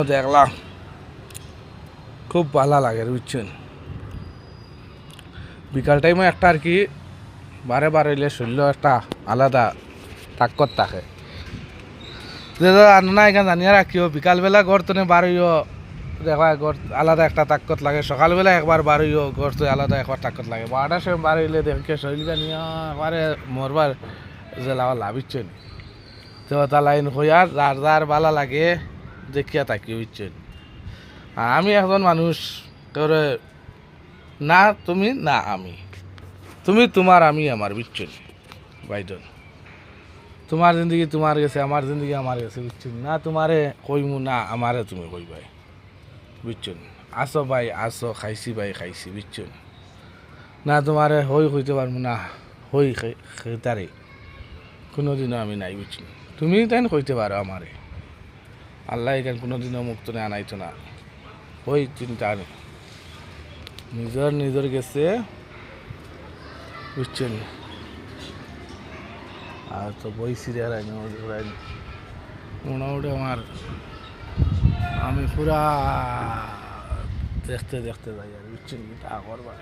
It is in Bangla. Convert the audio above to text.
দেখলাম খুব ভালো লাগে বুঝছেন। বিকাল টাইমে একটা আর কি বারে বারে এলে শরীর একটা আলাদা তাকত থাকে। না এখানে জানিয়ে রাখিও বিকালবেলা ঘর তো বারইও দেখা ঘর আলাদা একটা তাকত লাগে, সকালবেলা একবার বারইও ঘর তো আলাদা একবার তাকত লাগে। 12টার সময় বারইলে দেখে শরীর জানিয়ে একবারে মরবার যে লাভিচ্ছেন তো তা লাইন হইয়ার যার যার ভালো লাগে দেখিয়া তাকি বুঝছেন। আর আমি একজন মানুষ তোরে না তুমি না আমি, তুমি তোমার আমি আমার বুঝছেন ভাইজন। তোমার জিন্দগি তোমার গেছে, আমার জিন্দগি আমার গেছে বুঝছেন। না তোমারে কইমু না আমারে তুমি কইবাই বুঝছেন। আসো ভাই আসো, খাইছি ভাই খাইছি বুঝছেন। না তোমারে হই কইতে পারবো না হই খেতারে কোনোদিনও আমি নাই বুঝছেন। তুমি তাই কইতে পারো আমারে, আল্লাহ এখানে কোনোদিনও মুক্ত নেই আনাইতো না। ওই চিন্তা নেই, নিজের নিজের গেছে বুঝছেন। আর তো বই সিরিয়াল মোটামুটি আমার আমি পুরা দেখতে দেখতে যাই আর বুঝছেন তা করবা।